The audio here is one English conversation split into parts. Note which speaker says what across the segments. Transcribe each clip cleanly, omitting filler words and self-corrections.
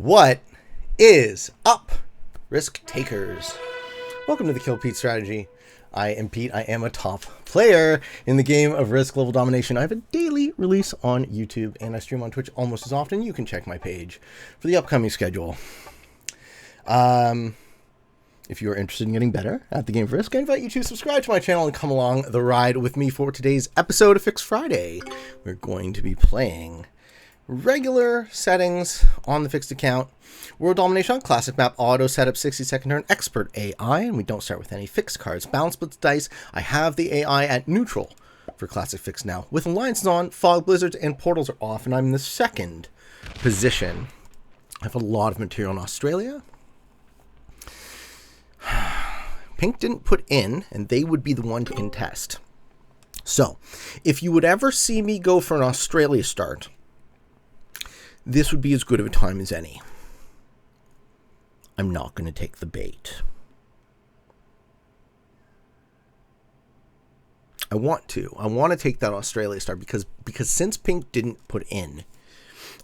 Speaker 1: What is up, risk takers? Welcome to the Kill Pete strategy. I am Pete. I am a top player in the game of Risk Level Domination. I have a daily release on YouTube and I stream on Twitch almost as often. You can check my page for the upcoming schedule. If you are interested in getting better at the game of Risk, I invite you to subscribe to my channel and come along the ride with me for today's episode of Fixed Friday. We're going to be playing regular settings on the fixed account, World Domination, classic map, auto setup, 60-second turn, expert AI, and we don't start with any fixed cards. Balance Blitz dice, I have the AI at neutral for classic fixed now. With alliances on, fog, blizzards, and portals are off, and I'm in the second position. I have a lot of material in Australia. Pink didn't put in, and they would be the one to contest. So, if you would ever see me go for an Australia start, this would be as good of a time as any. I'm not going to take the bait. I want to. I want to take that Australia start because since Pink didn't put in,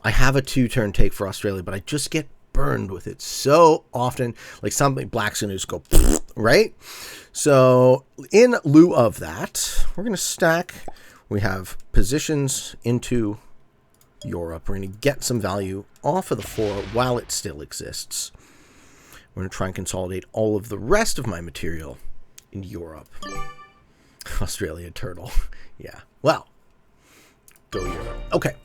Speaker 1: I have a 2-turn take for Australia, but I just get burned with it so often. Like something black's going to just go, right? So in lieu of that, we're going to stack. We have positions into Europe. We're going to get some value off of the 4 while it still exists. We're going to try and consolidate all of the rest of my material in Europe. Australia turtle. Yeah. Well, go Europe. Okay.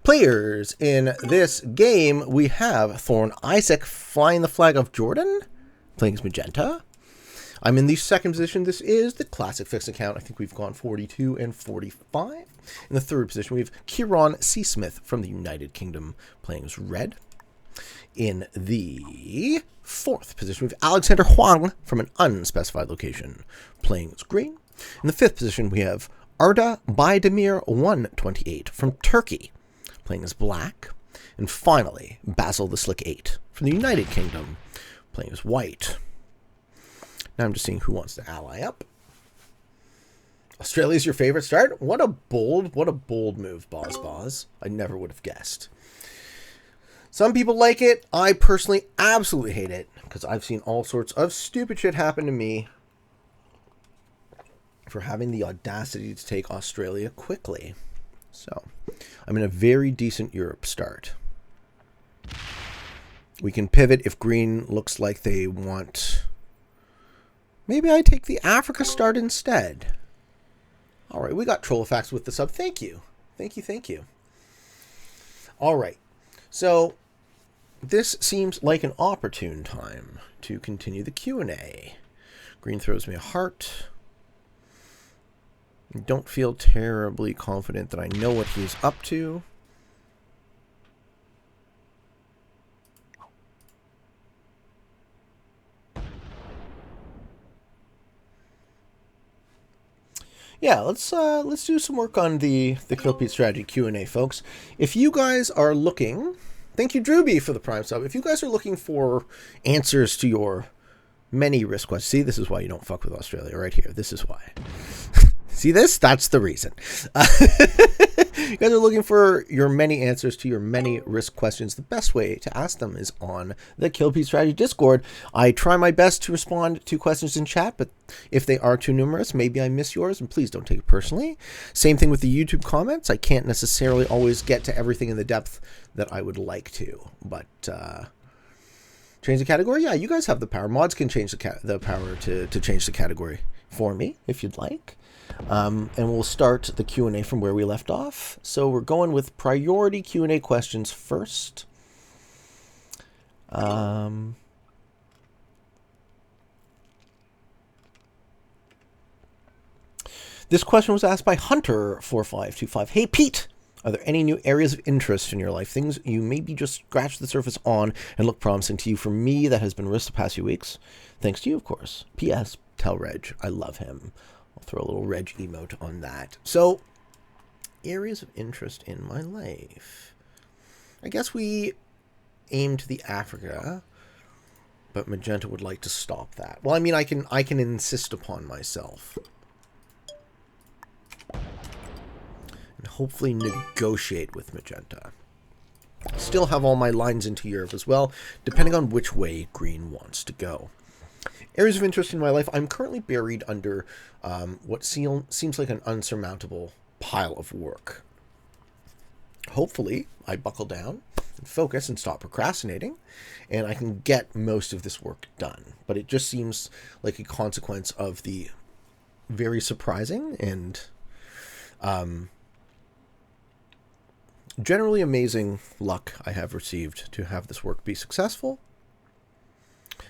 Speaker 1: Players in this game, we have Thorne, Issac flying the flag of Jordan, playing as Magenta. I'm in the second position. This is the classic fixed account. I think we've gone 42 and 45. In the third position, we have Kieran C. Smith from the United Kingdom playing as red. In the fourth position, we have Alexander Hoang from an unspecified location playing as green. In the fifth position, we have Arda Baydemir 128 from Turkey playing as black. And finally, Basil the Slick 8 from the United Kingdom playing as white. Now I'm just seeing who wants to ally up. Australia's your favorite start? What a bold move, Boz. I never would have guessed. Some people like it. I personally absolutely hate it because I've seen all sorts of stupid shit happen to me for having the audacity to take Australia quickly. So, I'm in a very decent Europe start. We can pivot if green looks like they want. Maybe I take the Africa start instead. All right, we got Trollifax with the sub. Thank you. Thank you. All right. So, this seems like an opportune time to continue the Q&A. Green throws me a heart. I don't feel terribly confident that I know what he's up to. Yeah, let's do some work on the Kill Pete strategy Q&A, folks. If you guys are looking, thank you, Drewby, for the Prime sub. If you guys are looking for answers to your many risk questions, see, this is why you don't fuck with Australia right here. This is why. See this? That's the reason. You guys are looking for your many answers to your many risk questions. The best way to ask them is on the Kill Pete Strategy Discord. I try my best to respond to questions in chat, but if they are too numerous, maybe I miss yours, and please don't take it personally. Same thing with the YouTube comments. I can't necessarily always get to everything in the depth that I would like to, but change the category? Yeah, you guys have the power. Mods can change the power to change the category for me, if you'd like. And we'll start the Q&A from where we left off. So we're going with priority Q&A questions first. This question was asked by Hunter4525. Hey, Pete, are there any new areas of interest in your life? Things you maybe just scratched the surface on and look promising to you? For me, that has been risk the past few weeks. Thanks to you, of course. P.S. Tell Reg I love him. I'll throw a little Reg emote on that. So, areas of interest in my life. I guess we aim to the Africa, but Magenta would like to stop that. Well, I mean, I can insist upon myself. And hopefully negotiate with Magenta. Still have all my lines into Europe as well, depending on which way green wants to go. Areas of interest in my life. I'm currently buried under what seems like an unsurmountable pile of work. Hopefully, I buckle down and focus and stop procrastinating, and I can get most of this work done. But it just seems like a consequence of the very surprising and generally amazing luck I have received to have this work be successful,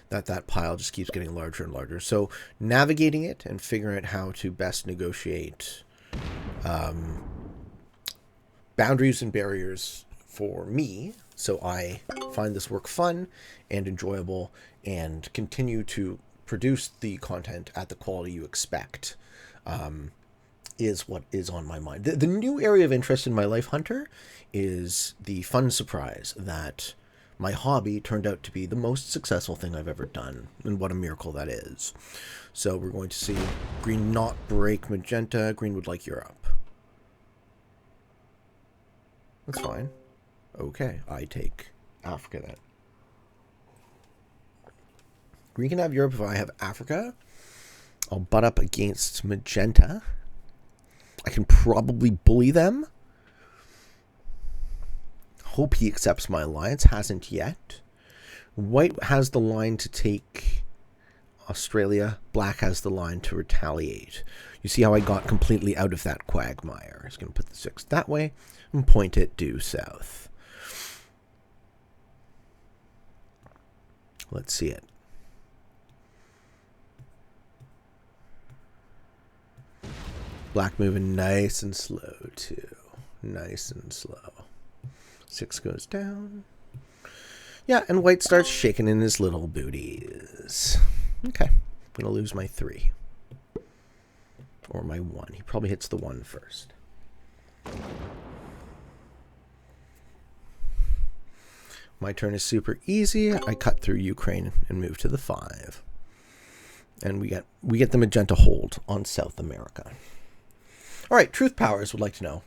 Speaker 1: that pile just keeps getting larger and larger. So navigating it and figuring out how to best negotiate boundaries and barriers for me, so I find this work fun and enjoyable and continue to produce the content at the quality you expect, is what is on my mind. The new area of interest in my life, Hunter, is the fun surprise that my hobby turned out to be the most successful thing I've ever done, and what a miracle that is. So we're going to see green not break magenta. Green would like Europe. That's fine. Okay, I take Africa then. Green can have Europe if I have Africa. I'll butt up against magenta. I can probably bully them. Hope he accepts my alliance. Hasn't yet. White has the line to take Australia. Black has the line to retaliate. You see how I got completely out of that quagmire. I'm just going to put the 6 that way and point it due south. Let's see it. Black moving nice and slow too. Nice and slow. 6 goes down. Yeah, and white starts shaking in his little booties. Okay. I'm going to lose my 3. Or my 1. He probably hits the 1 first. My turn is super easy. I cut through Ukraine and move to the 5. And we get the magenta hold on South America. All right, Truth Powers would like to know.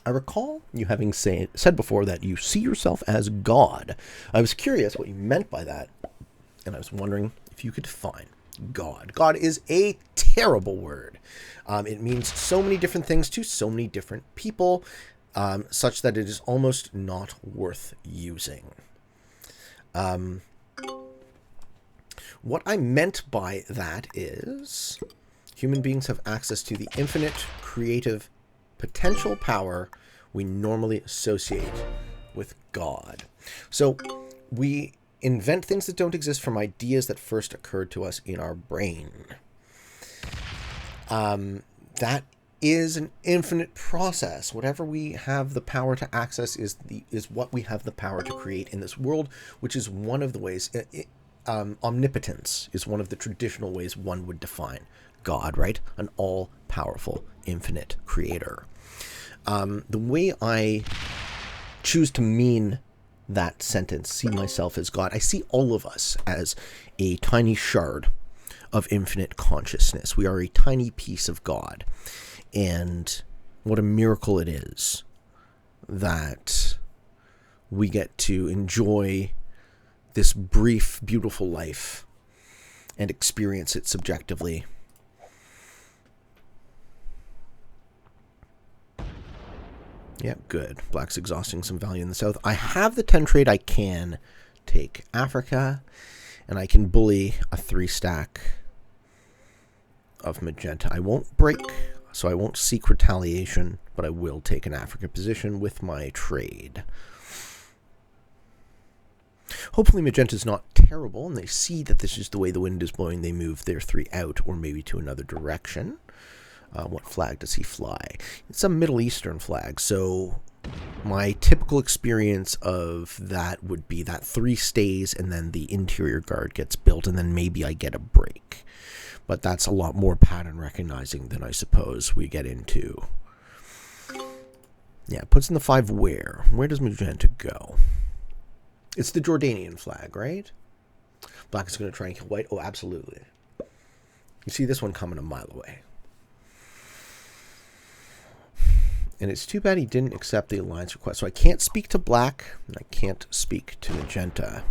Speaker 1: I recall you having said before that you see yourself as God. I was curious what you meant by that, and I was wondering if you could define God. God is a terrible word. It means so many different things to so many different people, such that it is almost not worth using. What I meant by that is human beings have access to the infinite creative potential power we normally associate with God. So we invent things that don't exist from ideas that first occurred to us in our brain. That is an infinite process. Whatever we have the power to access is what we have the power to create in this world, which is one of the ways. Omnipotence is one of the traditional ways one would define God, right? An all-powerful, infinite creator. The way I choose to mean that sentence, see myself as God, I see all of us as a tiny shard of infinite consciousness. We are a tiny piece of God. And what a miracle it is that we get to enjoy this brief, beautiful life and experience it subjectively. Yeah, good. Black's exhausting some value in the south. I have the 10 trade. I can take Africa, and I can bully a 3-stack of magenta. I won't break, so I won't seek retaliation, but I will take an Africa position with my trade. Hopefully magenta's not terrible, and they see that this is the way the wind is blowing. They move their 3 out, or maybe to another direction. What flag does he fly? It's a Middle Eastern flag, so my typical experience of that would be that 3 stays and then the interior guard gets built, and then maybe I get a break. But that's a lot more pattern recognizing than I suppose we get into. Yeah, it puts in the 5 where? Where does magenta go? It's the Jordanian flag, right? Black is going to try and kill white. Oh, absolutely. You see this one coming a mile away. And it's too bad he didn't accept the alliance request. So I can't speak to black, and I can't speak to magenta.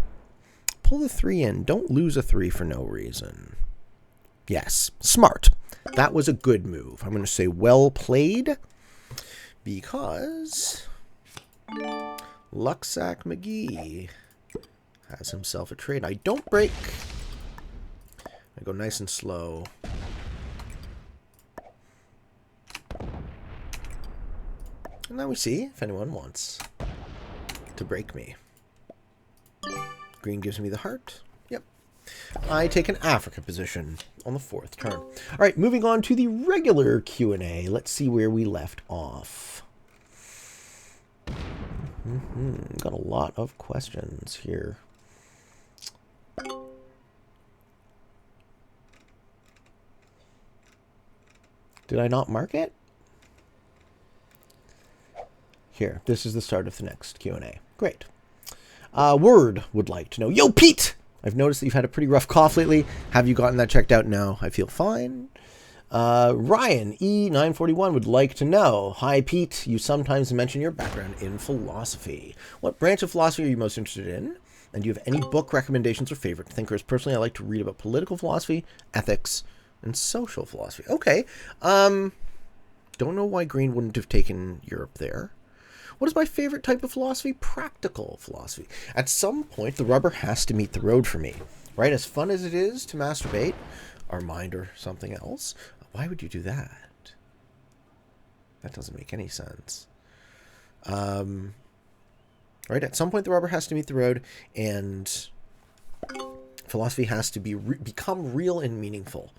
Speaker 1: Pull the 3 in. Don't lose a 3 for no reason. Yes, smart. That was a good move. I'm going to say well played, because Luxac McGee has himself a trade. I don't break. I go nice and slow. And now we see if anyone wants to break me. Green gives me the heart. Yep. I take an Africa position on the 4th turn. All right, moving on to the regular Q&A. Let's see where we left off. Got a lot of questions here. Did I not mark it? Here, this is the start of the next Q&A. Great. Word would like to know. Yo, Pete! I've noticed that you've had a pretty rough cough lately. Have you gotten that checked out? No, I feel fine. Ryan, E941 would like to know. Hi, Pete. You sometimes mention your background in philosophy. What branch of philosophy are you most interested in? And do you have any book recommendations or favorite thinkers? Personally, I like to read about political philosophy, ethics, and social philosophy. Okay. Don't know why Green wouldn't have taken Europe there. What is my favorite type of philosophy? Practical philosophy. At some point, the rubber has to meet the road for me, right? As fun as it is to masturbate our mind or something else, why would you do that? That doesn't make any sense. Right? At some point, the rubber has to meet the road, and philosophy has to become real and meaningful.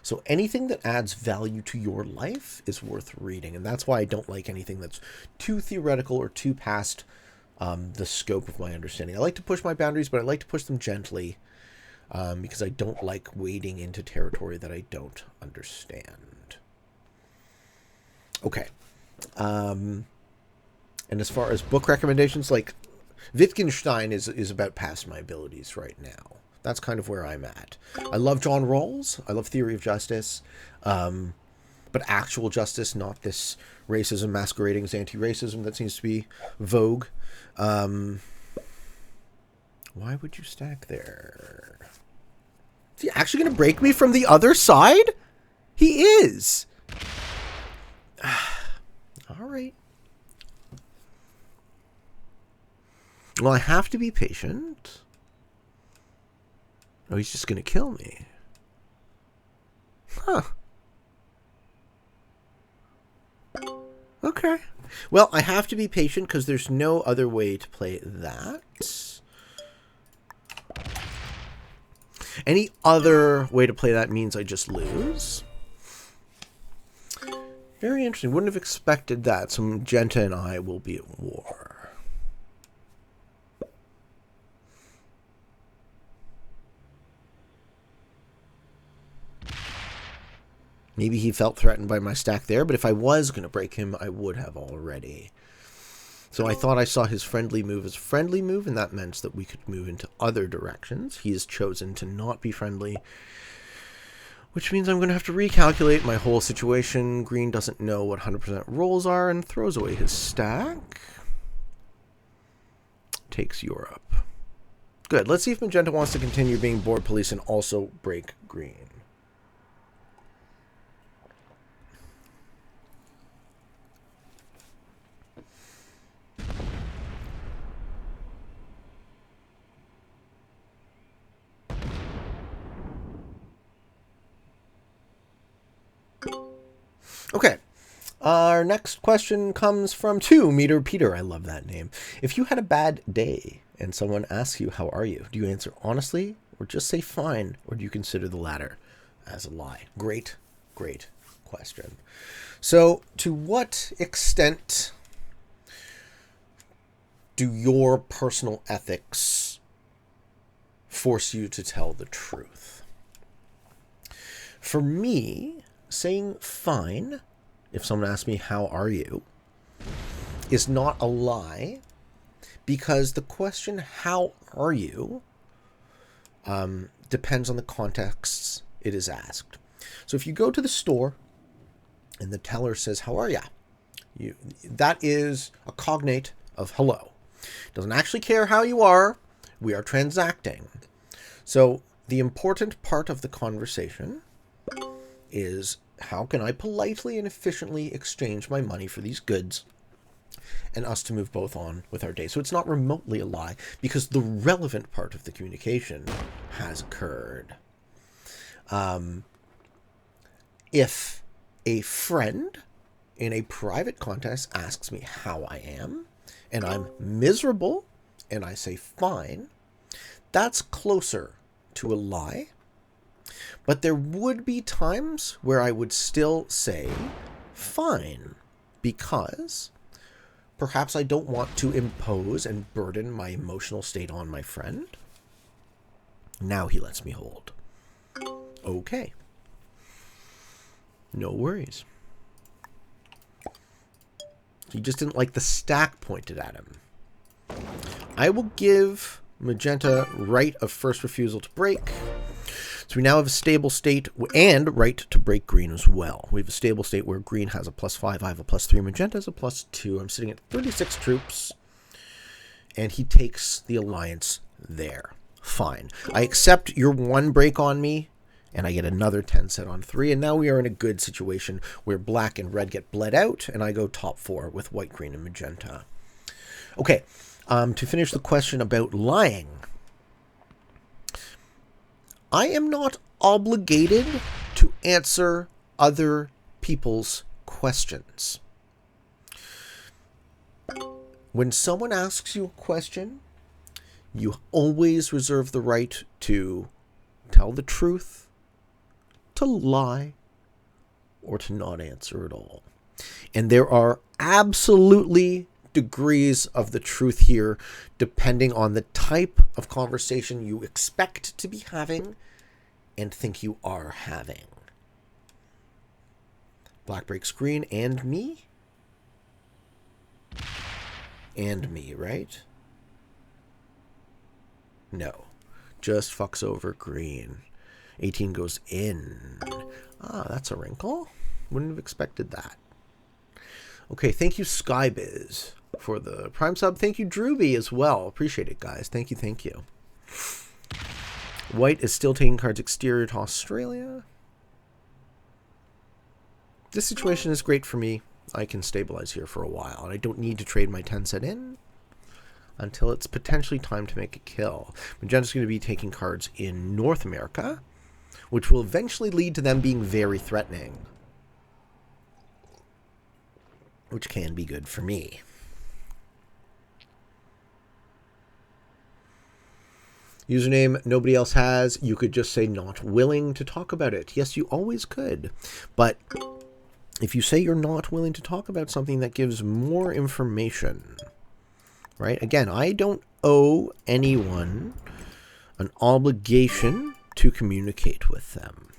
Speaker 1: So anything that adds value to your life is worth reading. And that's why I don't like anything that's too theoretical or too past the scope of my understanding. I like to push my boundaries, but I like to push them gently because I don't like wading into territory that I don't understand. Okay. And as far as book recommendations, like Wittgenstein is about past my abilities right now. That's kind of where I'm at. I love John Rawls. I love Theory of Justice. But actual justice, not this racism masquerading as anti-racism that seems to be vogue. Why would you stack there? Is he actually going to break me from the other side? He is. All right. Well, I have to be patient. Oh, he's just going to kill me. Huh. Okay. Well, I have to be patient because there's no other way to play that. Any other way to play that means I just lose. Very interesting. Wouldn't have expected that. So Magenta and I will be at war. Maybe he felt threatened by my stack there, but if I was going to break him, I would have already. So I thought I saw his friendly move as a friendly move, and that meant that we could move into other directions. He has chosen to not be friendly, which means I'm going to have to recalculate my whole situation. Green doesn't know what 100% rolls are and throws away his stack. Takes Europe. Good. Let's see if Magenta wants to continue being board police and also break Green. Okay, our next question comes from 2 Meter Peter. I love that name. If you had a bad day and someone asks you, how are you? Do you answer honestly or just say fine? Or do you consider the latter as a lie? Great, great question. So to what extent do your personal ethics force you to tell the truth? For me, saying fine, if someone asks me, how are you, is not a lie, because the question, how are you, depends on the contexts it is asked. So if you go to the store and the teller says, how are ya? That is a cognate of hello. Doesn't actually care how you are. We are transacting. So the important part of the conversation is, how can I politely and efficiently exchange my money for these goods, and us to move both on with our day. So it's not remotely a lie, because the relevant part of the communication has occurred. If a friend in a private context asks me how I am, and I'm miserable, and I say fine, that's closer to a lie. But there would be times where I would still say fine, because perhaps I don't want to impose and burden my emotional state on my friend. Now he lets me hold. Okay. No worries. He just didn't like the stack pointed at him. I will give magenta right of first refusal to break. So we now have a stable state and right to break green as well. We have a stable state where green has a +5, I have a +3, magenta has a +2. I'm sitting at 36 troops. And he takes the alliance there. Fine. I accept your 1 break on me, and I get another 10 set on 3. And now we are in a good situation where black and red get bled out, and I go top 4 with white, green, and magenta. Okay, to finish the question about lying, I am not obligated to answer other people's questions. When someone asks you a question, you always reserve the right to tell the truth, to lie, or to not answer at all. And there are absolutely degrees of the truth here, depending on the type of conversation you expect to be having and think you are having. Black breaks green and me? And me, right? No. Just fucks over green. 18 goes in. Ah, that's a wrinkle. Wouldn't have expected that. Okay, thank you, Skybiz, for the Prime sub. Thank you, Drewby, as well. Appreciate it, guys. Thank you, thank you. White is still taking cards exterior to Australia. This situation is great for me. I can stabilize here for a while, and I don't need to trade my 10 set in until it's potentially time to make a kill. Magenta's going to be taking cards in North America, which will eventually lead to them being very threatening, which can be good for me. Username nobody else has. You could just say not willing to talk about it. Yes, you always could. But if you say you're not willing to talk about something, that gives more information, right? Again, I don't owe anyone an obligation to communicate with them,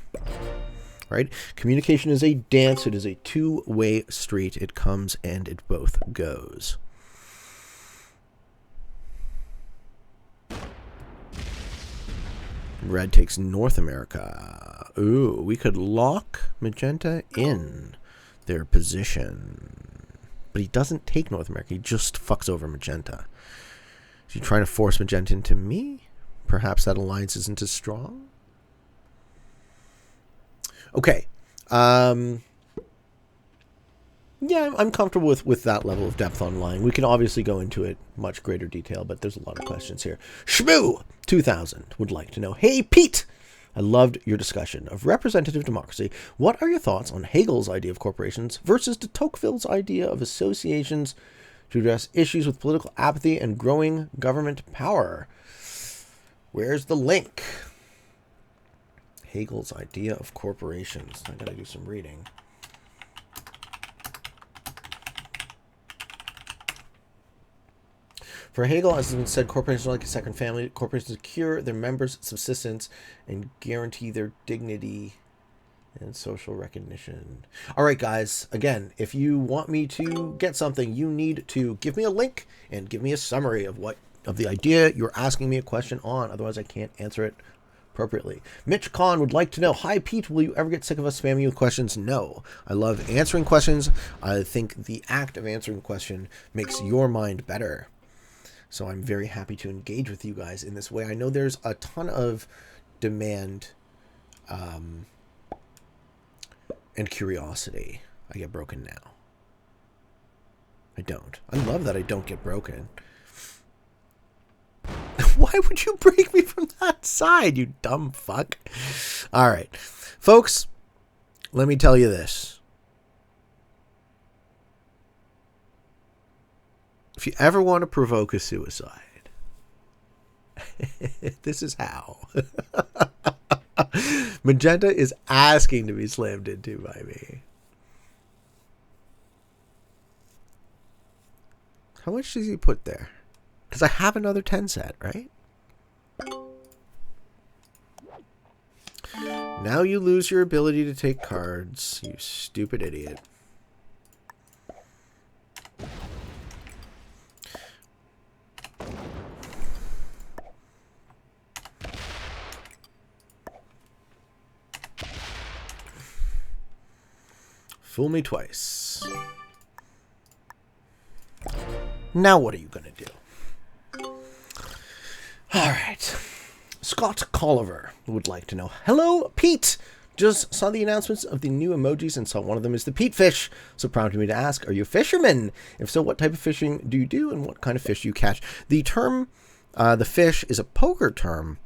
Speaker 1: right? Communication is a dance. It is a two-way street. It comes and it both goes. Red takes North America. Ooh, we could lock magenta in their position. But he doesn't take North America. He just fucks over magenta. Is he trying to force magenta into me? Perhaps that alliance isn't as strong? Okay. Yeah, I'm comfortable with that level of depth on lying. We can obviously go into it much greater detail, but there's a lot of questions here. Shmoo 2000 would like to know, hey, Pete, I loved your discussion of representative democracy. What are your thoughts on Hegel's idea of corporations versus de Tocqueville's idea of associations to address issues with political apathy and growing government power? Where's the link? Hegel's idea of corporations. I gotta do some reading. For Hegel, as has been said, corporations are like a second family. Corporations secure their members' subsistence and guarantee their dignity and social recognition. All right, guys. Again, if you want me to get something, you need to give me a link and give me a summary of the idea you're asking me a question on. Otherwise, I can't answer it appropriately. Mitch Kahn would like to know, hi Pete, will you ever get sick of us spamming you with questions? No. I love answering questions. I think the act of answering a question makes your mind better. So I'm very happy to engage with you guys in this way. I know there's a ton of demand and curiosity. I get broken now. I don't. I love that I don't get broken. Why would you break me from that side, you dumb fuck? All right. Folks, let me tell you this. If you ever want to provoke a suicide, this is how. Magenta is asking to be slammed into by me. How much does he put there? Because I have another 10 set, right? Now you lose your ability to take cards, you stupid idiot. Fool me twice. Now what are you going to do? All right. Scott Colliver would like to know, hello, Pete. Just saw the announcements of the new emojis and saw one of them is the Pete fish. So prompted me to ask, are you a fisherman? If so, what type of fishing do you do and what kind of fish do you catch? The term, the fish, is a poker term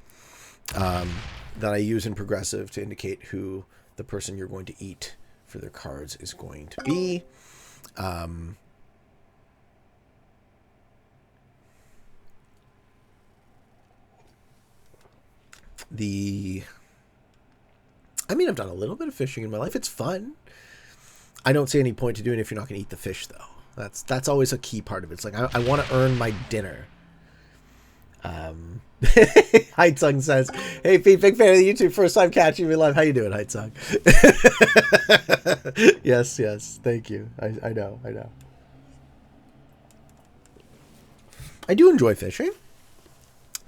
Speaker 1: that I use in Progressive to indicate who the person you're going to eat for their cards is going to be. I've done a little bit of fishing in my life. It's fun. I don't see any point to doing it if you're not going to eat the fish, though. That's always a key part of it. It's like, I want to earn my dinner. Heitsung says, hey, Pete, big fan of the YouTube. First time catching me live. How you doing, Heitsung? Yes. Thank you. I know. I do enjoy fishing.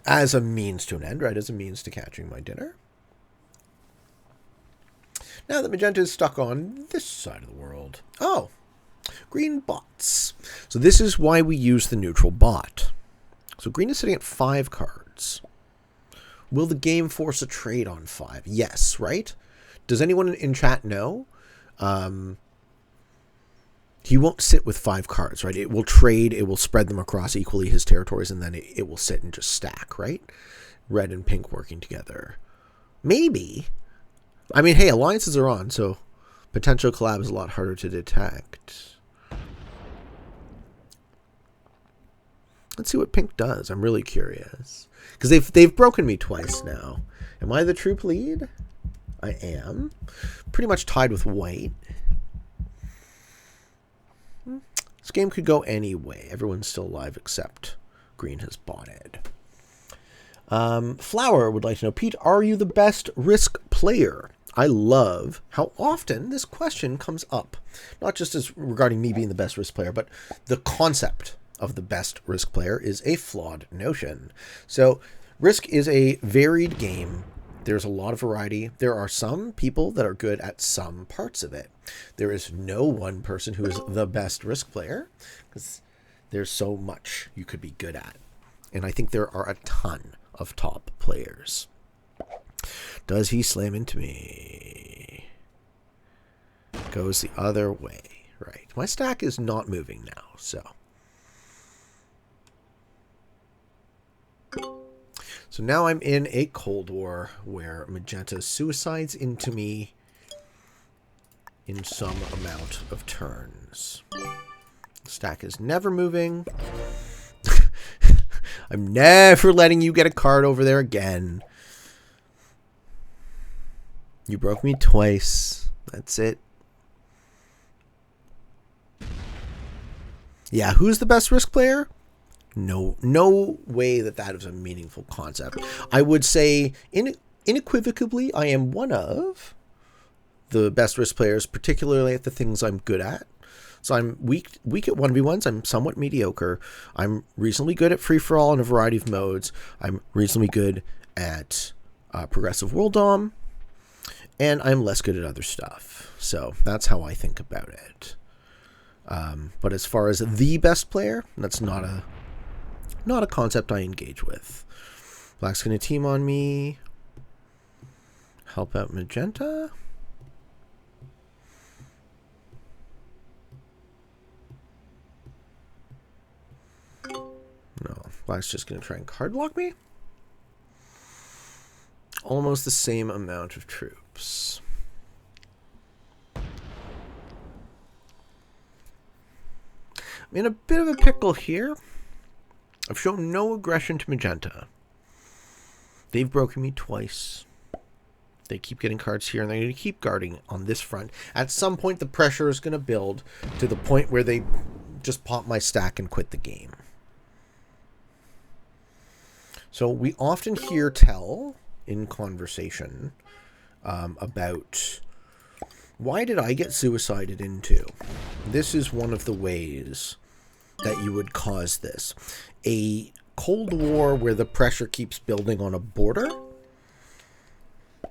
Speaker 1: As a means to an end, right? As a means to catching my dinner. Now that Magenta is stuck on this side of the world. Oh, green bots. So this is why we use the neutral bot. So green is sitting at 5 cards. Will the game force a trade on 5? Yes, right? Does anyone in chat know? He won't sit with 5 cards, right? It will trade, it will spread them across equally his territories, and then it will sit and just stack, right? Red and pink working together. Maybe. I mean, hey, alliances are on, so potential collab is a lot harder to detect. Let's see what pink does. I'm really curious. Because they've broken me twice now. Am I the troop lead? I am. Pretty much tied with white. This game could go any way. Everyone's still alive except green has bought it. Flower would like to know, Pete, are you the best Risk player? I love how often this question comes up. Not just as regarding me being the best Risk player, but the concept of the best Risk player is a flawed notion. So Risk is a varied game. There's a lot of variety. There are some people that are good at some parts of it. There is no one person who is the best Risk player because there's so much you could be good at. And I think there are a ton of top players. Does he slam into me? Goes the other way. Right. My stack is not moving now, so. So now I'm in a Cold War where Magenta suicides into me in some amount of turns. The stack is never moving. I'm never letting you get a card over there again. You broke me twice. That's it. Yeah, who's the best Risk player? No way that is a meaningful concept. I would say unequivocally I am one of the best Risk players, particularly at the things I'm good at. So I'm weak at 1v1s. I'm somewhat mediocre. I'm reasonably good at free-for-all in a variety of modes. I'm reasonably good at progressive world dom, and I'm less good at other stuff. So that's how I think about it. But as far as the best player, that's not a concept I engage with. Black's going to team on me. Help out magenta. No, Black's just going to try and card block me. Almost the same amount of troops. I'm in a bit of a pickle here. I've shown no aggression to magenta. They've broken me twice. They keep getting cards here, and they're going to keep guarding on this front. At some point, the pressure is going to build to the point where they just pop my stack and quit the game. So we often hear tell in conversation about why did I get suicided into? This is one of the ways that you would cause this. A Cold War where the pressure keeps building on a border,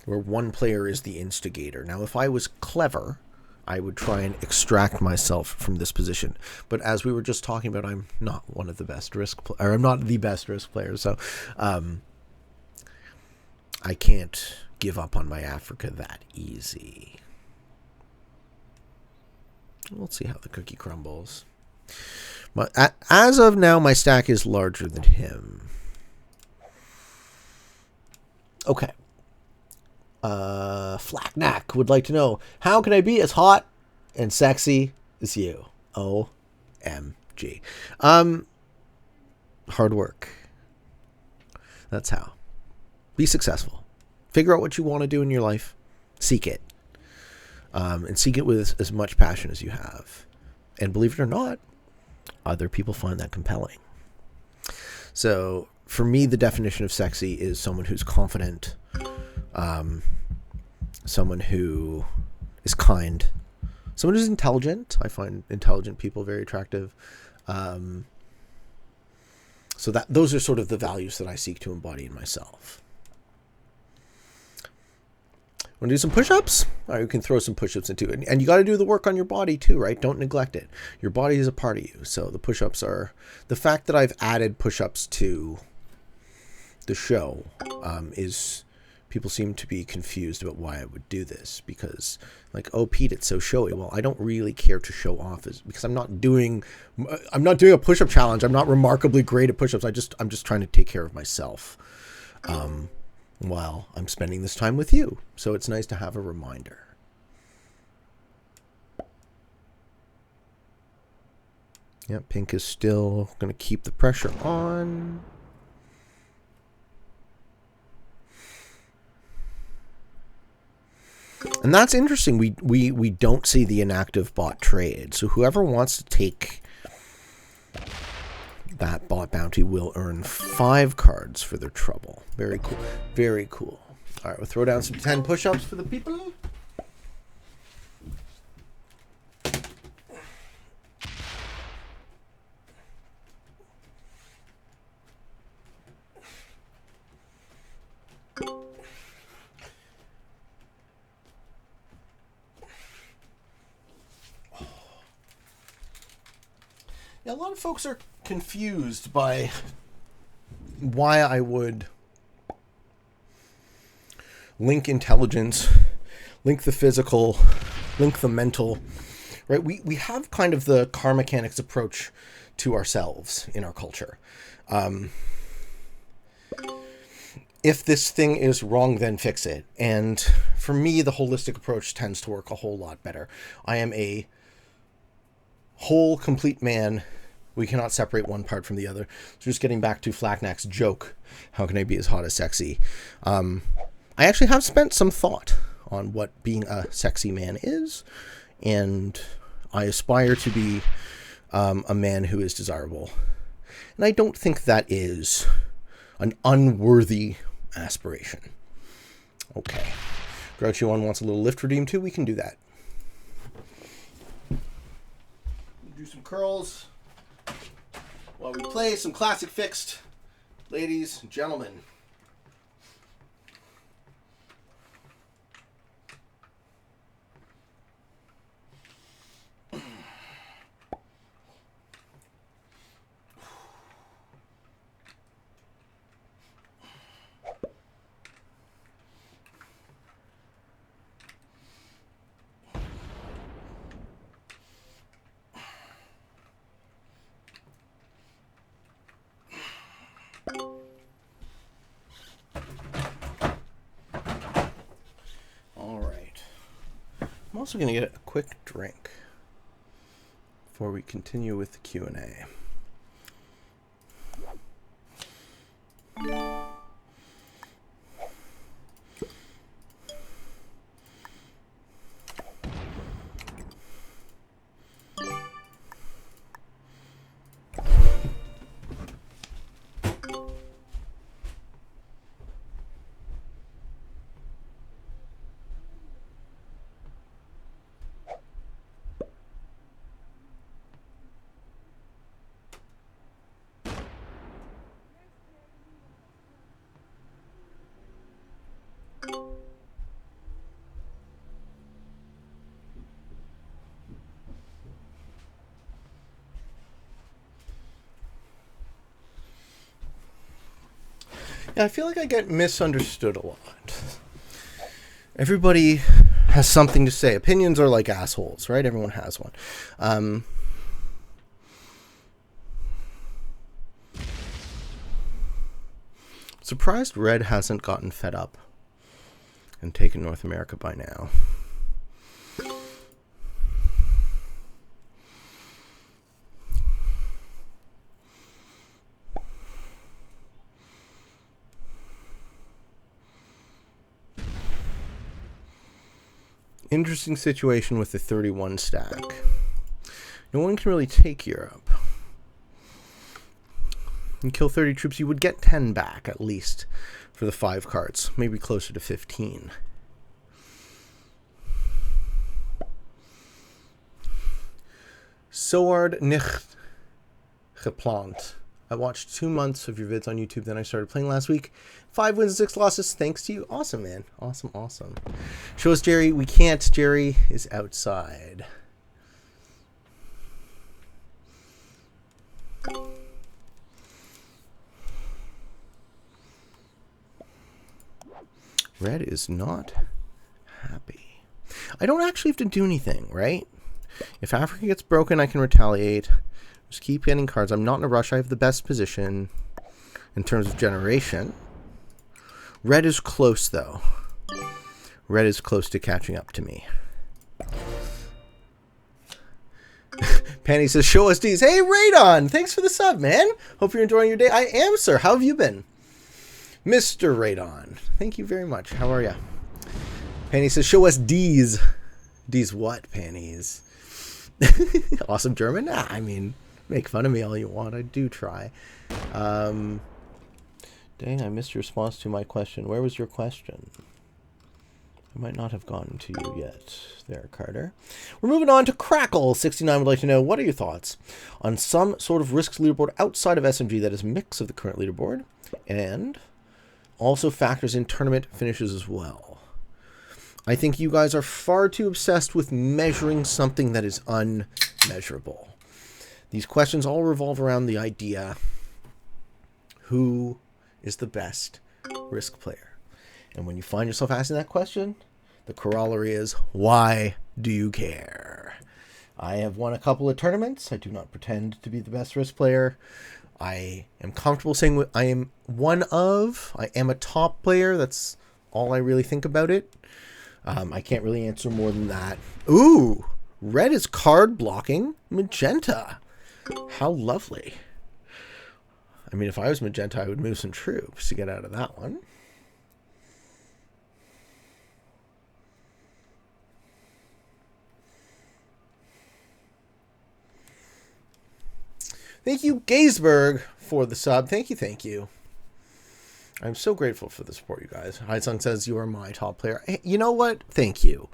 Speaker 1: where one player is the instigator. Now, if I was clever, I would try and extract myself from this position. But as we were just talking about, I'm not one of the best I'm not the best risk player, so I can't give up on my Africa that easy. We'll see how the cookie crumbles. But as of now, my stack is larger than him. Okay. Flacknack would like to know, how can I be as hot and sexy as you? OMG. Hard work. That's how. Be successful. Figure out what you want to do in your life. Seek it. And seek it with as much passion as you have. And believe it or not, other people find that compelling. So, for me, the definition of sexy is someone who's confident, someone who is kind, someone who's intelligent. I find intelligent people very attractive. So those are sort of the values that I seek to embody in myself. Want to do some push-ups? All right, you can throw some push-ups into it. And you got to do the work on your body too, right? Don't neglect it. Your body is a part of you. So the push-ups are... The fact that I've added push-ups to the show is... People seem to be confused about why I would do this. Because, like, oh, Pete, it's so showy. Well, I don't really care to show off because I'm not doing a push-up challenge. I'm not remarkably great at push-ups. I'm just trying to take care of myself. While I'm spending this time with you. So it's nice to have a reminder. Yeah, pink is still going to keep the pressure on. And that's interesting. We don't see the inactive bot trade. So whoever wants to take that bot bounty will earn 5 cards for their trouble. Very cool. Very cool. All right, we'll throw down some 10 push-ups for the people. Yeah, a lot of folks are confused by why I would link intelligence, link the physical, link the mental, right? We have kind of the car mechanics approach to ourselves in our culture. If this thing is wrong, then fix it. And for me, the holistic approach tends to work a whole lot better. I am a whole, complete man. We cannot separate one part from the other. So just getting back to Flacknack's joke, how can I be as hot as sexy? I actually have spent some thought on what being a sexy man is, and I aspire to be a man who is desirable. And I don't think that is an unworthy aspiration. Okay. Grouchy One wants a little lift redeem too. We can do that. Do some curls while we play some classic fixed, ladies and gentlemen. also going to get a quick drink before we continue with the Q&A. Yeah, I feel like I get misunderstood a lot. Everybody has something to say. Opinions are like assholes, right? Everyone has one. Surprised Red hasn't gotten fed up and taken North America by now. Interesting situation with the 31 stack. No one can really take Europe. You kill 30 troops, you would get 10 back at least for the 5 cards, maybe closer to 15. Soard nicht geplant. I watched 2 months of your vids on YouTube, then I started playing last week. 5 wins and 6 losses, thanks to you. Awesome, man. Awesome, awesome. Show us Jerry. We can't. Jerry is outside. Red is not happy. I don't actually have to do anything, right? If Africa gets broken, I can retaliate. Just keep getting cards. I'm not in a rush. I have the best position in terms of generation. Red is close, though. Red is close to catching up to me. Penny says, show us D's. Hey, Radon! Thanks for the sub, man. Hope you're enjoying your day. I am, sir. How have you been? Mr. Radon. Thank you very much. How are you? Penny says, show us D's. D's what, Pennies? Awesome German? I mean, make fun of me all you want. I do try. Dang, I missed your response to my question. Where was your question? I might not have gotten to you yet there, Carter. We're moving on to Crackle69 would like to know, what are your thoughts on some sort of risks leaderboard outside of SMG that is a mix of the current leaderboard and also factors in tournament finishes as well? I think you guys are far too obsessed with measuring something that is unmeasurable. These questions all revolve around the idea, who is the best risk player? And when you find yourself asking that question, the corollary is, why do you care? I have won a couple of tournaments. I do not pretend to be the best risk player. I am comfortable saying I am I am a top player. That's all I really think about it. I can't really answer more than that. Ooh, red is card blocking magenta. How lovely. I mean, if I was magenta, I would move some troops to get out of that one. Thank you, Gaysberg, for the sub. Thank you, thank you. I'm so grateful for the support, you guys. Haisung says you are my top player. Hey, you know what? Thank you.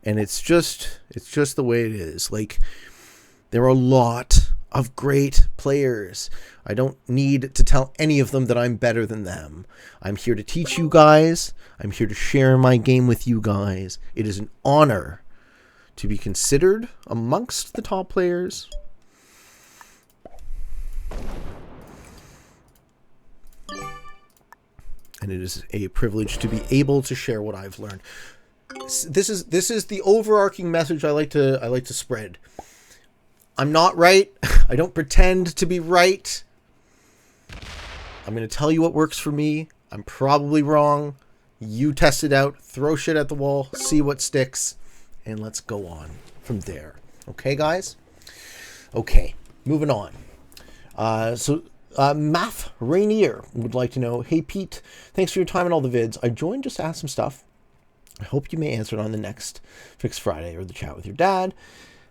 Speaker 1: And it's just the way it is. Like, there are a lot of great players. I don't need to tell any of them that I'm better than them. I'm here to teach you guys. I'm here to share my game with you guys. It is an honor to be considered amongst the top players. And it is a privilege to be able to share what I've learned. This is the overarching message I like to spread. I'm not right. I don't pretend to be right. I'm going to tell you what works for me. I'm probably wrong. You test it out. Throw shit at the wall. See what sticks. and let's go on from there. Okay, guys? Okay, moving on. Math Rainier would like to know, hey, Pete, thanks for your time and all the vids. I joined just to ask some stuff. I hope you may answer it on the next Fix Friday or the chat with your dad.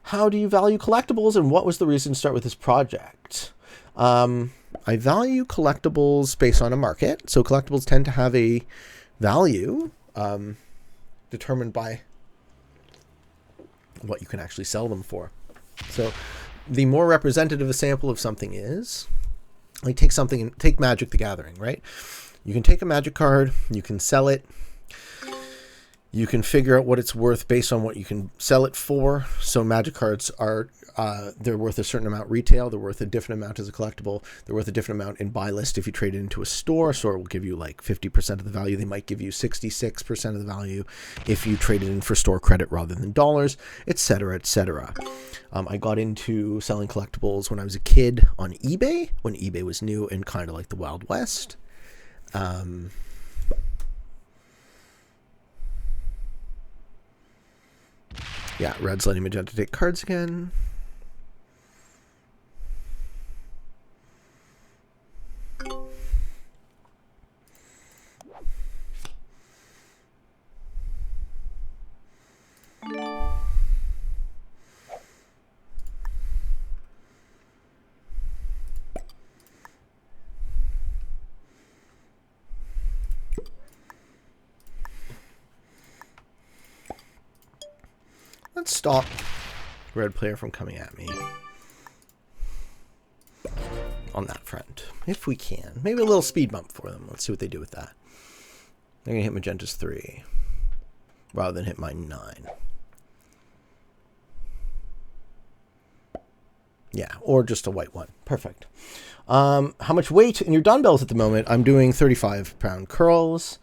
Speaker 1: How do you value collectibles, and what was the reason to start with this project? I value collectibles based on a market. So collectibles tend to have a value determined by what you can actually sell them for. So the more representative a sample of something is, like take Magic the Gathering, right? You can take a Magic card, you can sell it, you can figure out what it's worth based on what you can sell it for. So Magic cards are, they're worth a certain amount retail, they're worth a different amount as a collectible, they're worth a different amount in buy list if you trade it into a store. A store will give you like 50% of the value. They might give you 66% of the value if you trade it in for store credit rather than dollars, etc., etc. I got into selling collectibles when I was a kid on eBay, when eBay was new and kind of like the Wild West. Yeah, Red's letting Magenta take cards again. Let's stop Red player from coming at me on that front, if we can. Maybe a little speed bump for them. Let's see what they do with that. They're going to hit Magenta's 3 rather than hit my 9. Yeah, or just a white one. Perfect. How much weight in your dumbbells at the moment? I'm doing 35-pound curls.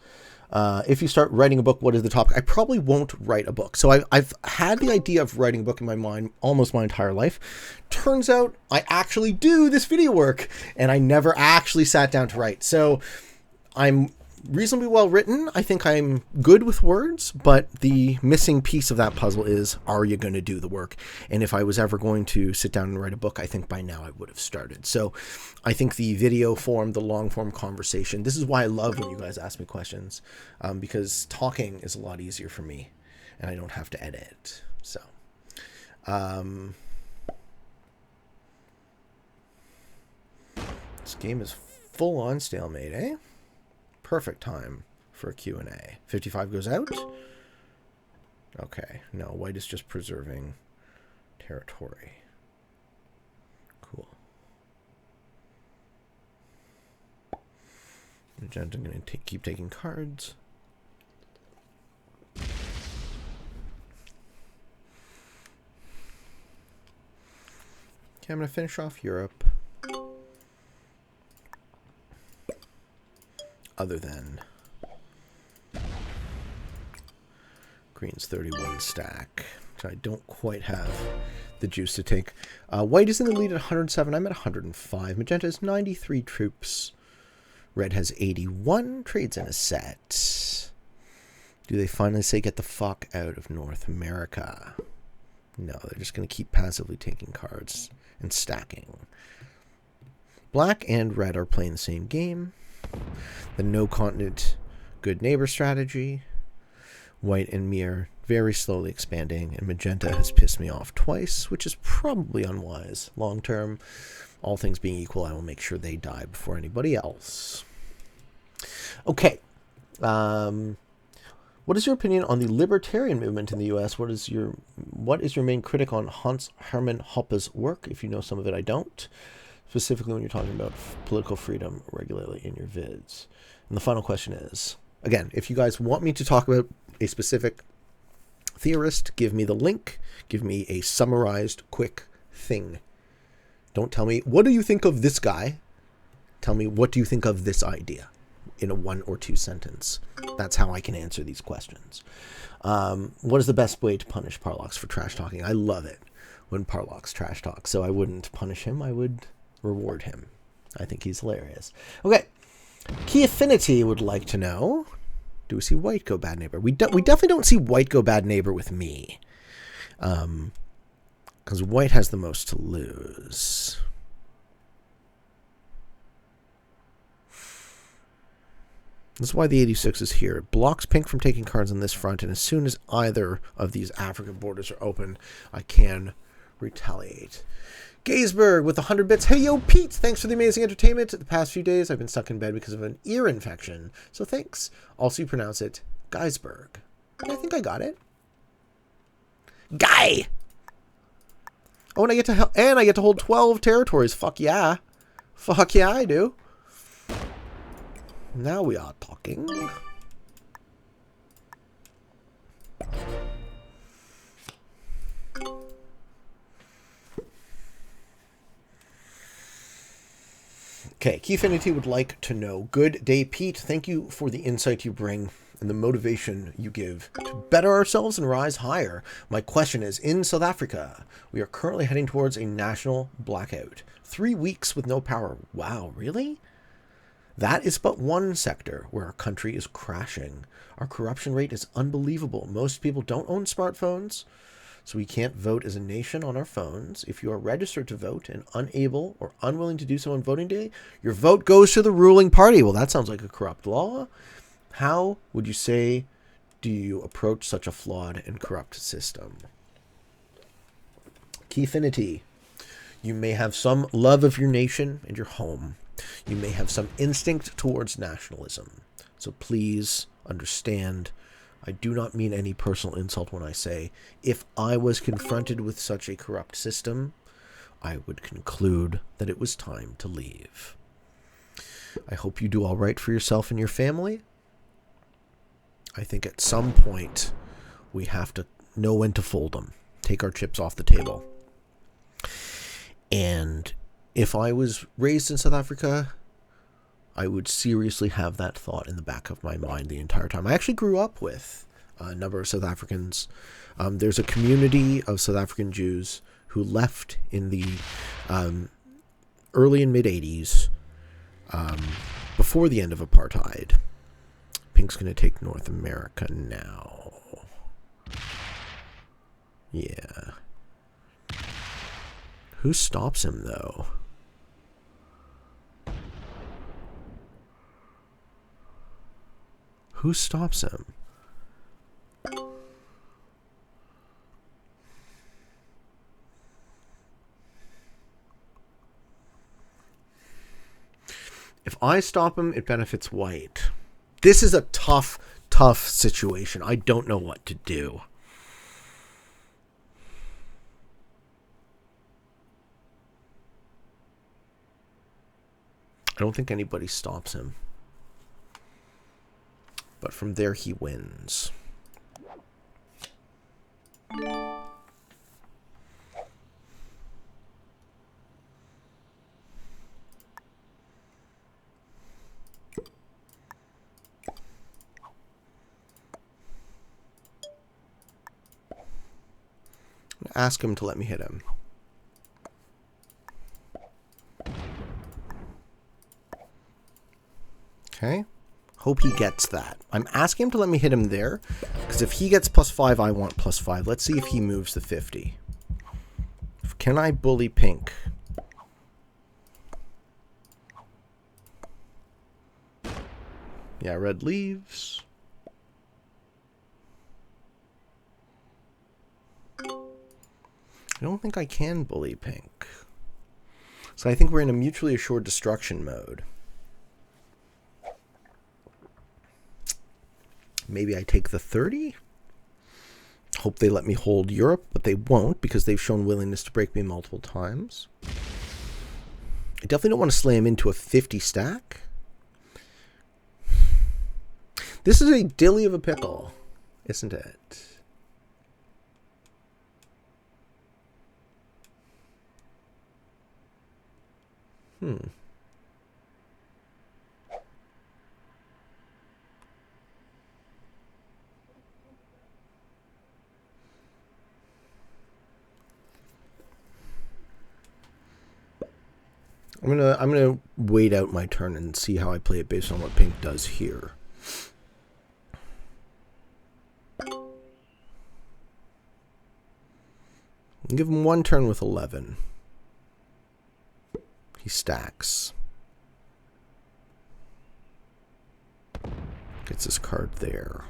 Speaker 1: If you start writing a book, what is the topic? I probably won't write a book. So I've had the idea of writing a book in my mind almost my entire life. Turns out I actually do this video work, and I never actually sat down to write. So I'm reasonably well written. I think I'm good with words, but the missing piece of that puzzle is, are you going to do the work? And if I was ever going to sit down and write a book, I think by now I would have started. So I think the video form, the long form conversation, this is why I love when you guys ask me questions, because talking is a lot easier for me and I don't have to edit. So, this game is full on stalemate, eh? Perfect time for a Q&A. 55 goes out. Okay, no, white is just preserving territory. Cool. Magenta going to keep taking cards. Okay, I'm going to finish off Europe. Other than green's 31 stack, which I don't quite have the juice to take. White is in the lead at 107. I'm at 105. Magenta has 93 troops. Red has 81. Trades in a set. Do they finally say get the fuck out of North America? No, they're just going to keep passively taking cards and stacking. Black and red are playing the same game. The no continent good neighbor strategy. White and me are very slowly expanding, and Magenta has pissed me off twice, which is probably unwise. Long term, all things being equal, I will make sure they die before anybody else. Okay. What is your opinion on the libertarian movement in the U.S.? What is your main critic on Hans Hermann Hoppe's work? If you know some of it, I don't. Specifically when you're talking about political freedom regularly in your vids. And the final question is, again, if you guys want me to talk about a specific theorist, give me the link. Give me a summarized, quick thing. Don't tell me, what do you think of this guy? Tell me, what do you think of this idea? In a 1 or 2 sentence. That's how I can answer these questions. What is the best way to punish Parlox for trash talking? I love it when Parlox trash talks, so I wouldn't punish him. I would reward him. I think he's hilarious. Okay. Key Affinity would like to know, do we see white go bad neighbor? We definitely don't see white go bad neighbor with me. Because white has the most to lose. This is why the 86 is here. It blocks pink from taking cards on this front, and as soon as either of these African borders are open, I can retaliate. Gaysburg with 100 bits. Hey, yo, Pete, thanks for the amazing entertainment. The past few days, I've been stuck in bed because of an ear infection, so thanks. Also, you pronounce it Gaysburg. I think I got it. Guy! Oh, and I get to hold 12 territories. Fuck yeah. Fuck yeah, I do. Now we are talking. Okay, Keyfinity would like to know, good day, Pete. Thank you for the insight you bring and the motivation you give to better ourselves and rise higher. My question is, in South Africa, we are currently heading towards a national blackout. 3 weeks with no power. Wow, really? That is but one sector where our country is crashing. Our corruption rate is unbelievable. Most people don't own smartphones, so we can't vote as a nation on our phones. If you are registered to vote and unable or unwilling to do so on voting day, your vote goes to the ruling party. Well, that sounds like a corrupt law. How would you say do you approach such a flawed and corrupt system? Keyfinity, you may have some love of your nation and your home. You may have some instinct towards nationalism. So please understand, I do not mean any personal insult when I say, if I was confronted with such a corrupt system, I would conclude that it was time to leave. I hope you do all right for yourself and your family. I think at some point we have to know when to fold them, take our chips off the table. And if I was raised in South Africa, I would seriously have that thought in the back of my mind the entire time. I actually grew up with a number of South Africans. There's a community of South African Jews who left in the early and mid-'80s before the end of apartheid. Pink's going to take North America now. Yeah. Who stops him, though? Who stops him? If I stop him, it benefits white. This is a tough situation. I don't know what to do. I don't think anybody stops him. But from there, he wins. Ask him to let me hit him. Okay. Hope he gets that. I'm asking him to let me hit him there, because if he gets +5, I want +5. Let's see if he moves the 50. Can I bully pink? Yeah, red leaves. I don't think I can bully pink. So I think we're in a mutually assured destruction mode. Maybe I take the 30. Hope they let me hold Europe, but they won't because they've shown willingness to break me multiple times. I definitely don't want to slam into a 50 stack. This is a dilly of a pickle, isn't it? I'm gonna wait out my turn and see how I play it based on what pink does here. Give him 1 turn with 11. He stacks. Gets his card there.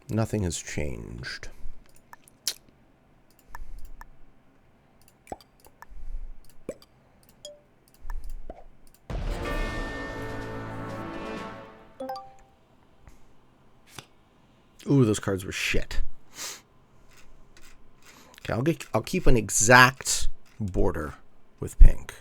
Speaker 1: Nothing has changed. Ooh, those cards were shit. Okay, I'll keep an exact border with pink.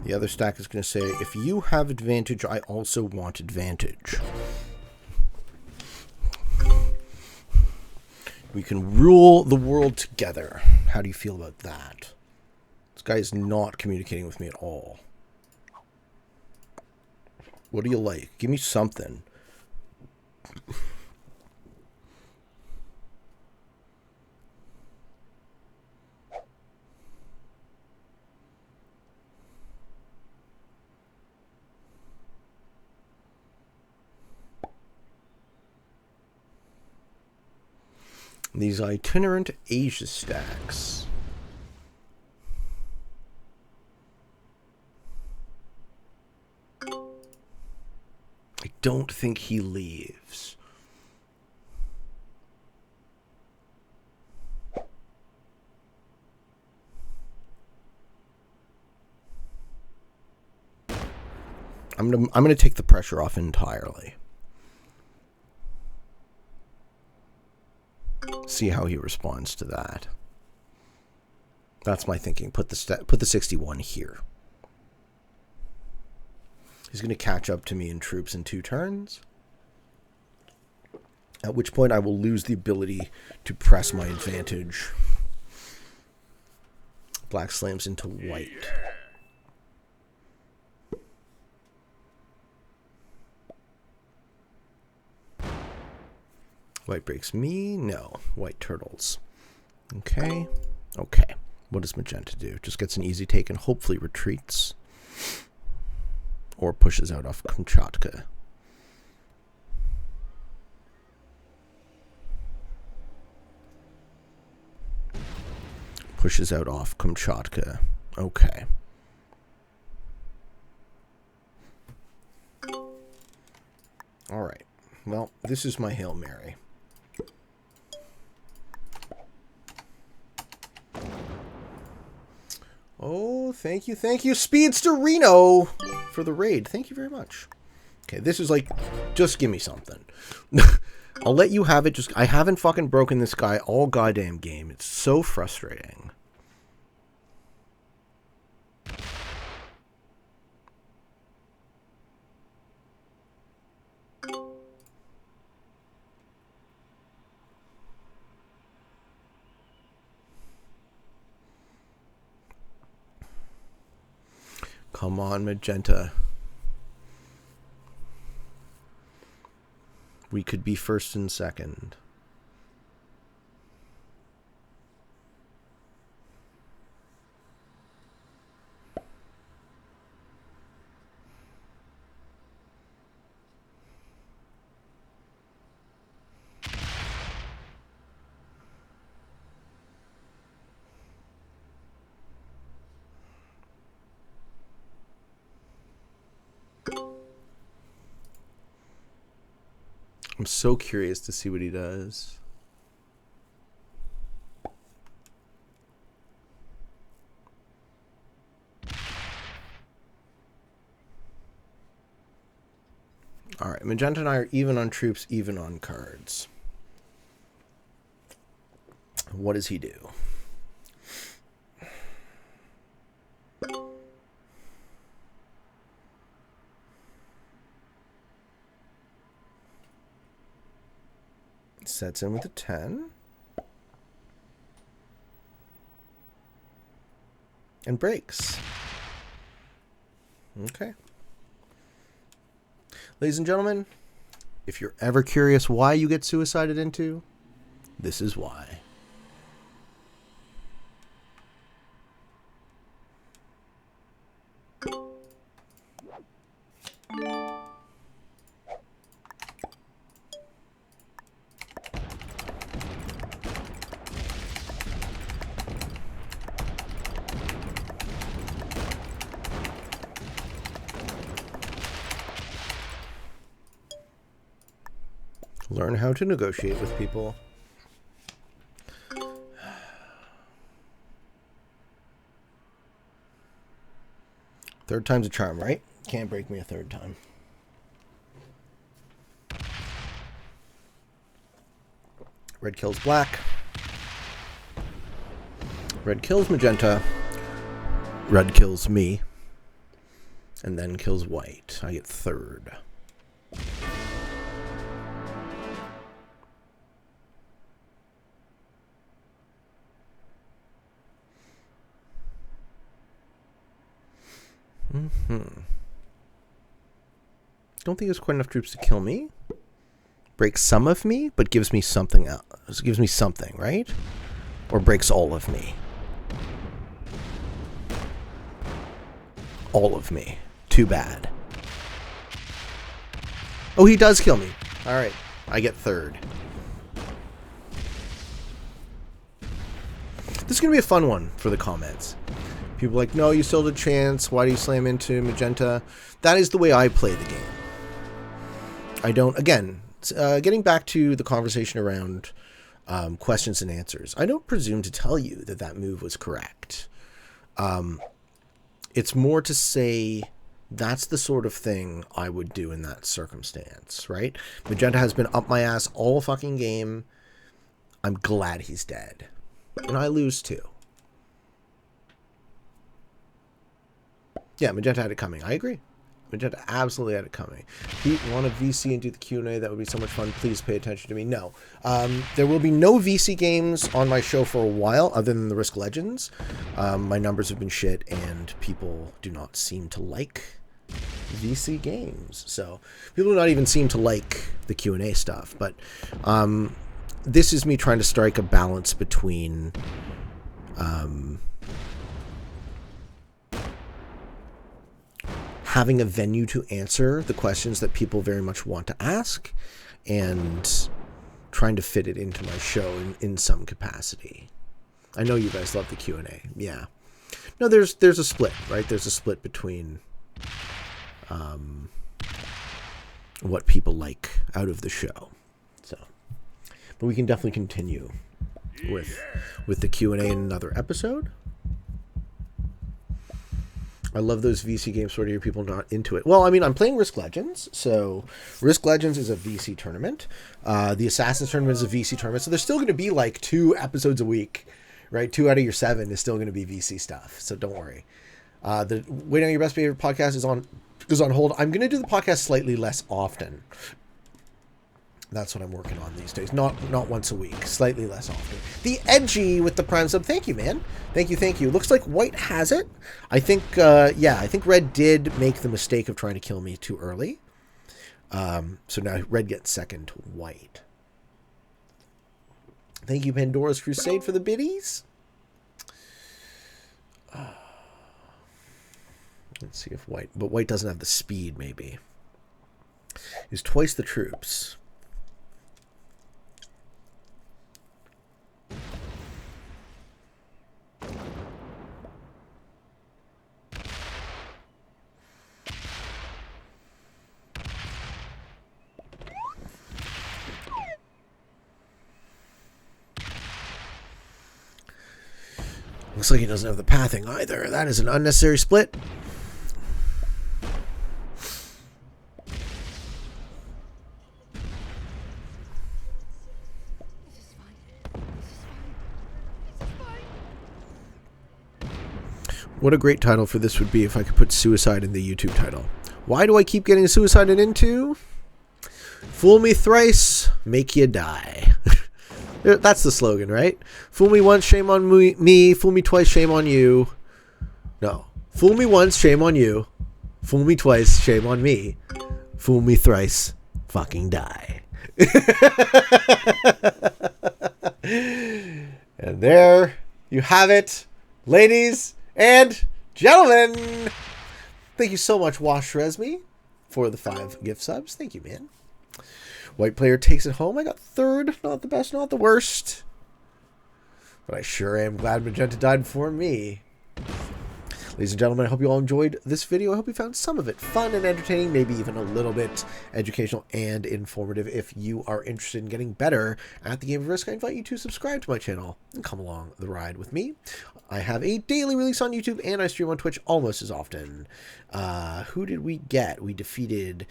Speaker 1: The other stack is going to say, if you have advantage, I also want advantage. We can rule the world together. How do you feel about that? This guy is not communicating with me at all. What do you like? Give me something. These itinerant Asia stacks. I don't think he leaves. I'm gonna take the pressure off entirely. See how he responds to that. That's my thinking. Put the 61 here. He's going to catch up to me in troops in 2 turns. At which point I will lose the ability to press my advantage. Black slams into white. White breaks me? No. White turtles. Okay. Okay. What does magenta do? Just gets an easy take and hopefully retreats. Or pushes out off Kamchatka. Pushes out off Kamchatka. Okay. Alright. Well, this is my Hail Mary. Oh, thank you, Speedster Reno, for the raid. Thank you very much. Okay, this is like, just give me something. I'll let you have it. I haven't fucking broken this guy all goddamn game. It's so frustrating. Come on, magenta. We could be first and second. I'm so curious to see what he does. All right, magenta and I are even on troops, even on cards. What does he do? Sets in with a 10. And breaks. Okay. Ladies and gentlemen, if you're ever curious why you get suicided into, This is why. Learn how to negotiate with people. Third time's a charm, right? Can't break me a third time. Red kills black. Red kills magenta. Red kills me. And then kills white. I get third. Don't think there's quite enough troops to kill me. Breaks some of me, but gives me something else. Gives me something, right? Or breaks all of me. All of me. Too bad. Oh, he does kill me. Alright. I get third. This is going to be a fun one for the comments. People are like, no, you still had a chance. Why do you slam into magenta? That is the way I play the game. I don't, again, getting back to the conversation around questions and answers, I don't presume to tell you that that move was correct. It's more to say that's the sort of thing I would do in that circumstance, right? Magenta has been up my ass all fucking game. I'm glad he's dead. And I lose too. Yeah, Magenta had it coming. I agree. Magenta absolutely had it coming. Pete, want a VC and do the Q&A? That would be so much fun. Please pay attention to me. No. There will be no VC games on my show for a while other than the Risk Legends. My numbers have been shit and people do not seem to like VC games. So people do not even seem to like the Q&A stuff. But this is me trying to strike a balance between... having a venue to answer the questions that people very much want to ask and trying to fit it into my show in some capacity. I know you guys love the Q&A. Yeah. No, there's a split, right? There's a split between what people like out of the show. So, but we can definitely continue with the Q&A in another episode. I love those VC games. Sort of hear people not into it. Well, I mean, I'm playing Risk Legends, so Risk Legends is a VC tournament. The Assassin's Tournament is a VC tournament, so there's still going to be like 2 episodes a week, right? 2 out of your 7 is still going to be VC stuff, so don't worry. The Waiting on Your Best Behavior podcast is on hold. I'm going to do the podcast slightly less often. That's what I'm working on these days. Not once a week, slightly less often. The Edgy with the Prime sub. Thank you, man. Thank you. Looks like White has it. I think, I think Red did make the mistake of trying to kill me too early. So now Red gets second to White. Thank you, Pandora's Crusade, for the biddies. Let's see if White doesn't have the speed, maybe. He's twice the troops. Looks like he doesn't have the pathing either. That is an unnecessary split. What a great title for this would be if I could put suicide in the YouTube title. Why do I keep getting suicided into? Fool me thrice, make you die. That's the slogan, right? Fool me once, shame on me. Fool me twice, shame on you. No. Fool me once, shame on you. Fool me twice, shame on me. Fool me thrice, fucking die. And there you have it, ladies and gentlemen. Thank you so much, Wash Resme, for the 5 gift subs. Thank you, man. White player takes it home. I got third. Not the best, not the worst. But I sure am glad Magenta died before me. Ladies and gentlemen, I hope you all enjoyed this video. I hope you found some of it fun and entertaining, maybe even a little bit educational and informative. If you are interested in getting better at the game of Risk, I invite you to subscribe to my channel and come along the ride with me. I have a daily release on YouTube, and I stream on Twitch almost as often. Who did we get? We defeated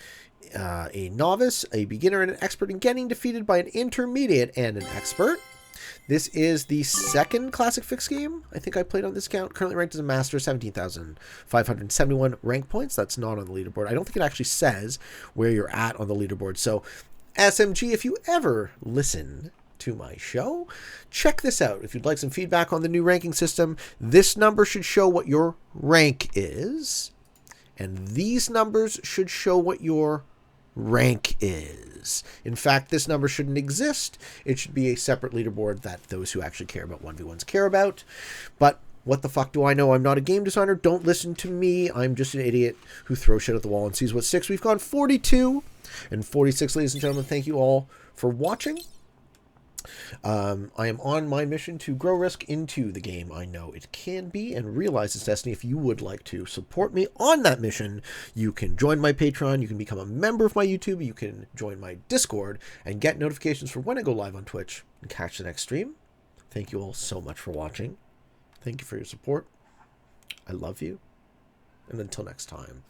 Speaker 1: a novice, a beginner, and an expert, in getting defeated by an intermediate and an expert. This is the second Classic Fix game I think I played on this account. Currently ranked as a Master, 17,571 rank points. That's not on the leaderboard. I don't think it actually says where you're at on the leaderboard. So, SMG, if you ever listen to my show, check this out. If you'd like some feedback on the new ranking system, this number should show what your rank is, and these numbers should show what your rank is. In fact, this number shouldn't exist. It should be a separate leaderboard that those who actually care about 1v1s care about. But what the fuck do I know? I'm not a game designer. Don't listen to me. I'm just an idiot who throws shit at the wall and sees what sticks. We've gone 42 and 46, ladies and gentlemen. Thank you all for watching. I am on my mission to grow Risk into the game I know it can be and realize its destiny. If you would like to support me on that mission, you can join my Patreon, you can become a member of my YouTube, you can join my Discord, and get notifications for when I go live on Twitch and catch the next stream. Thank you all so much for watching. Thank you for your support. I love you. And until next time,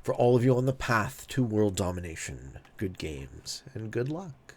Speaker 1: for all of you on the path to world domination, good games and good luck.